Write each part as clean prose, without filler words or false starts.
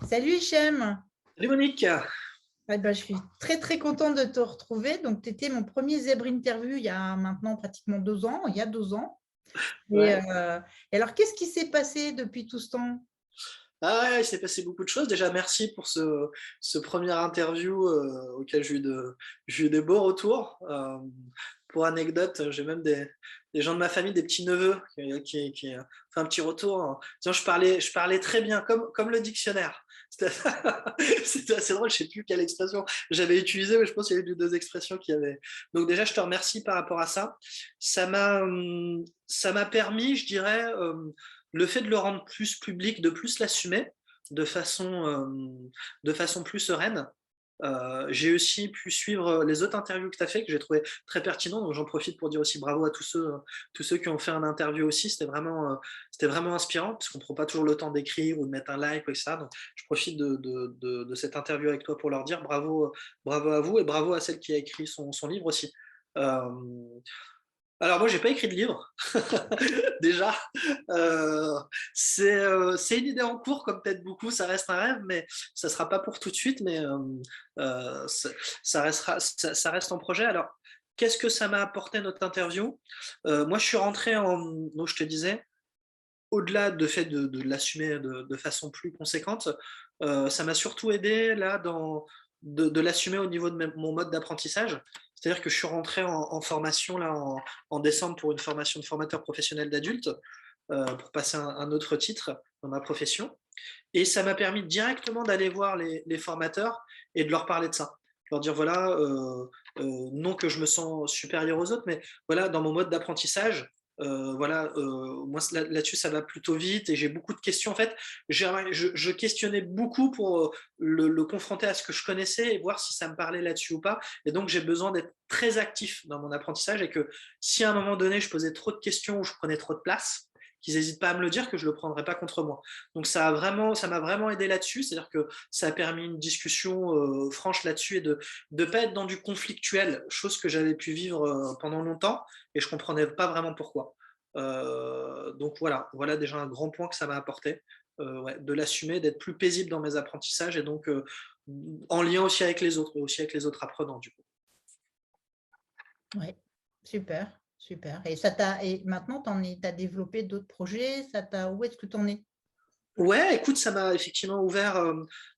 Salut Hichem. Salut Monique. Je suis très très contente de te retrouver. Donc, tu étais mon premier zèbre interview il y a maintenant pratiquement 2 ans, il y a 2 ans. Et, Ouais. euh, et alors, qu'est-ce qui s'est passé depuis tout ce temps? Ah ouais, il s'est passé beaucoup de choses. Déjà, merci pour ce premier interview auquel j'ai eu des beaux retours. Pour anecdote, j'ai même des gens de ma famille, des petits-neveux qui fait un petit retour. Tiens, je parlais très bien, comme le dictionnaire. C'était c'était assez drôle, je sais plus quelle expression j'avais utilisée, mais je pense qu'il y avait deux expressions qui avaient. Donc déjà, je te remercie par rapport à ça. Ça m'a permis, je dirais, le fait de le rendre plus public, de plus l'assumer de façon, euh, de façon plus sereine. J'ai aussi pu suivre les autres interviews que tu as fait, que j'ai trouvé très pertinent. Donc j'en profite pour dire aussi bravo à tous ceux qui ont fait un interview aussi. C'était vraiment inspirant, parce qu'on ne prend pas toujours le temps d'écrire ou de mettre un like, etc. Donc je profite de cette interview avec toi pour leur dire bravo à vous et bravo à celle qui a écrit son livre aussi. Euh, alors moi, j'ai pas écrit de livre, déjà. Euh, c'est une idée en cours, comme peut-être beaucoup, ça reste un rêve, mais ça sera pas pour tout de suite, mais ça reste en projet. Alors, qu'est-ce que ça m'a apporté notre interview? Moi, je suis rentré donc je te disais, au-delà de fait de l'assumer de façon plus conséquente, ça m'a surtout aidé là de l'assumer au niveau de mon mode d'apprentissage. C'est-à-dire que je suis rentré en formation là en décembre pour une formation de formateur professionnel d'adulte pour passer un autre titre dans ma profession. Et ça m'a permis directement d'aller voir les formateurs et de leur parler de ça. Leur dire voilà, non que je me sens supérieur aux autres, mais voilà, dans mon mode d'apprentissage, voilà, moi là-dessus ça va plutôt vite et j'ai beaucoup de questions. En fait, je questionnais beaucoup pour le confronter à ce que je connaissais et voir si ça me parlait là-dessus ou pas. Et donc j'ai besoin d'être très actif dans mon apprentissage et que si à un moment donné je posais trop de questions ou je prenais trop de place, qu'ils n'hésitent pas à me le dire, que je ne le prendrai pas contre moi. Donc ça m'a vraiment aidé là-dessus, c'est-à-dire que ça a permis une discussion franche là-dessus et de ne pas être dans du conflictuel, chose que j'avais pu vivre pendant longtemps et je ne comprenais pas vraiment pourquoi. Donc voilà déjà un grand point que ça m'a apporté, ouais, de l'assumer, d'être plus paisible dans mes apprentissages et donc en lien aussi avec les autres, et aussi avec les autres apprenants du coup. Oui, super, super. Et maintenant, tu as développé d'autres projets, où est-ce que tu en es? Ouais, écoute, ça m'a effectivement ouvert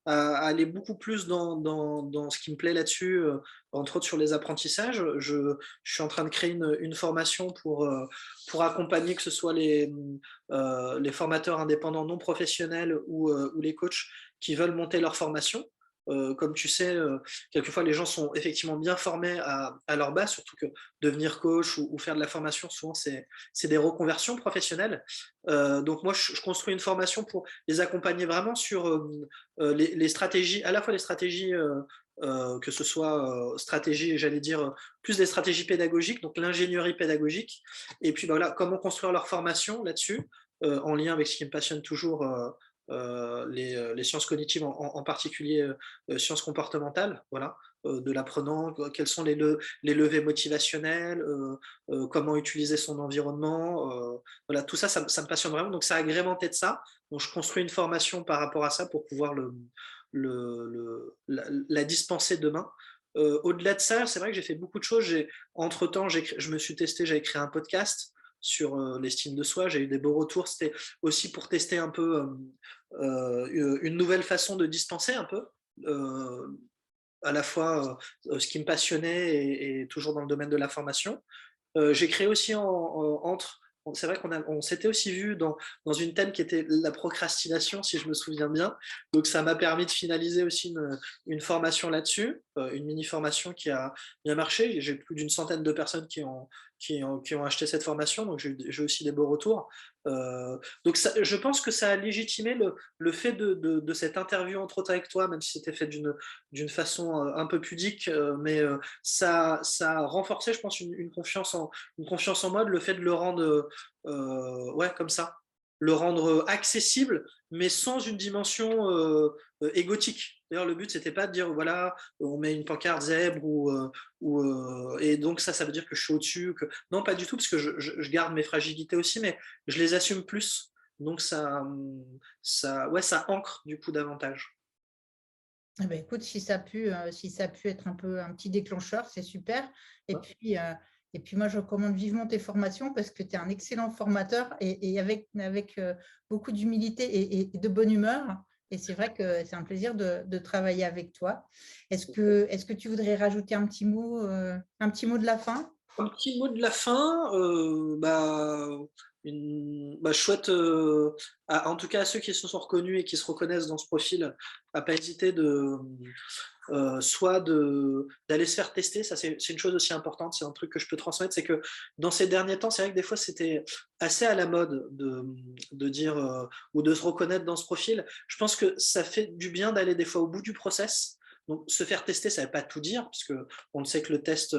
à aller beaucoup plus dans ce qui me plaît là-dessus, entre autres sur les apprentissages. Je suis en train de créer une formation pour accompagner que ce soit les formateurs indépendants non professionnels ou les coachs qui veulent monter leur formation. Comme tu sais, quelquefois les gens sont effectivement bien formés à leur base, surtout que devenir coach ou faire de la formation, souvent c'est des reconversions professionnelles. Donc moi, je construis une formation pour les accompagner vraiment sur les stratégies, à la fois les stratégies, que ce soit stratégie, j'allais dire, plus des stratégies pédagogiques, donc l'ingénierie pédagogique, et puis bah, voilà, comment construire leur formation là-dessus, en lien avec ce qui me passionne toujours, les sciences cognitives, en particulier sciences comportementales, voilà, de l'apprenant, quels sont les levées motivationnelles, comment utiliser son environnement, voilà, tout ça, ça me passionne vraiment. Donc, ça a agrémenté de ça. Donc, je construis une formation par rapport à ça pour pouvoir la dispenser demain. Au-delà de ça, c'est vrai que j'ai fait beaucoup de choses. Entre-temps, je me suis testé, j'avais créé un podcast sur l'estime de soi. J'ai eu des beaux retours. C'était aussi pour tester un peu une nouvelle façon de dispenser un peu. Euh, à la fois ce qui me passionnait et toujours dans le domaine de la formation. J'ai créé aussi entre. C'est vrai on s'était aussi vu dans une thème qui était la procrastination, si je me souviens bien. Donc, ça m'a permis de finaliser aussi une formation là-dessus, une mini-formation qui a bien marché. J'ai plus d'une centaine de personnes qui ont acheté cette formation, donc j'ai aussi des beaux retours. Donc, je pense que ça a légitimé le fait de cette interview, entre autres avec toi, même si c'était fait d'une façon un peu pudique, mais ça a renforcé, je pense, une confiance en moi, le fait de le rendre ouais, comme ça, le rendre accessible, mais sans une dimension égotique. D'ailleurs, le but, c'était pas de dire, voilà, on met une pancarte zèbre et donc ça veut dire que je suis au-dessus. Non, pas du tout, parce que je garde mes fragilités aussi, mais je les assume plus. Donc, ouais, ça ancre du coup davantage. Eh ben, écoute, si ça a pu être un petit déclencheur, c'est super. Et Ouais. puis, euh, et puis moi, je recommande vivement tes formations parce que tu es un excellent formateur et avec beaucoup d'humilité et de bonne humeur. Et c'est vrai que c'est un plaisir de travailler avec toi. Est-ce que tu voudrais rajouter un petit mot de la fin? Un petit mot de la fin, je souhaite, en tout cas à ceux qui se sont reconnus et qui se reconnaissent dans ce profil, à pas hésiter d'aller se faire tester. Ça, c'est une chose aussi importante, c'est un truc que je peux transmettre, c'est que dans ces derniers temps, c'est vrai que des fois c'était assez à la mode de dire ou de se reconnaître dans ce profil. Je pense que ça fait du bien d'aller des fois au bout du process. Donc, se faire tester, ça ne veut pas tout dire, puisque on le sait que le test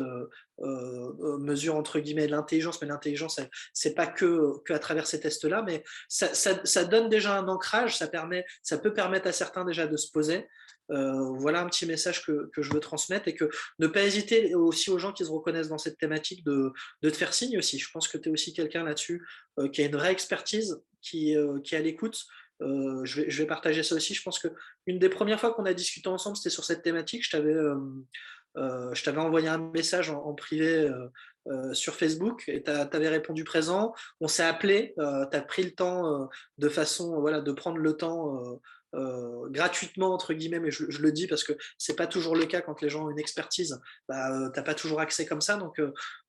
mesure entre guillemets l'intelligence, mais l'intelligence, c'est pas que à travers ces tests-là, mais ça donne déjà un ancrage, ça peut permettre à certains déjà de se poser. Voilà un petit message que je veux transmettre et que ne pas hésiter aussi aux gens qui se reconnaissent dans cette thématique de te faire signe aussi. Je pense que tu es aussi quelqu'un là-dessus qui a une vraie expertise, qui est à l'écoute. Je vais partager ça aussi. Je pense que une des premières fois qu'on a discuté ensemble, c'était sur cette thématique. Je t'avais envoyé un message en privé sur Facebook et tu avais répondu présent. On s'est appelé, tu as pris le temps de façon, voilà, de prendre le temps gratuitement, entre guillemets, mais je le dis parce que c'est pas toujours le cas quand les gens ont une expertise. T'as pas toujours accès comme ça. Donc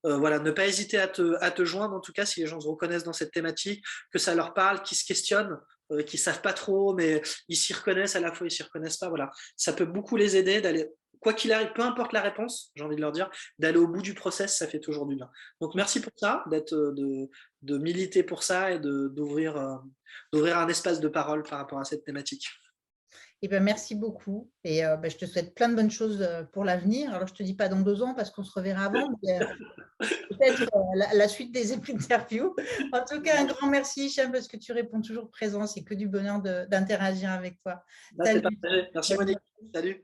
voilà, ne pas hésiter à te joindre, en tout cas, si les gens se reconnaissent dans cette thématique, que ça leur parle, qu'ils se questionnent. Qui savent pas trop, mais ils s'y reconnaissent à la fois, ils s'y reconnaissent pas. Voilà, ça peut beaucoup les aider d'aller quoi qu'il arrive, peu importe la réponse, j'ai envie de leur dire, d'aller au bout du process, ça fait toujours du bien. Donc merci pour ça, de militer pour ça et d'ouvrir un espace de parole par rapport à cette thématique. Eh ben, merci beaucoup. Et ben, je te souhaite plein de bonnes choses pour l'avenir. Alors, je ne te dis pas dans 2 ans parce qu'on se reverra avant, mais peut-être la suite des interviews. En tout cas, un grand merci, Hicham, parce que tu réponds toujours présent. C'est que du bonheur d'interagir avec toi. Là, c'est Salut. partagé. Merci Monique. Salut.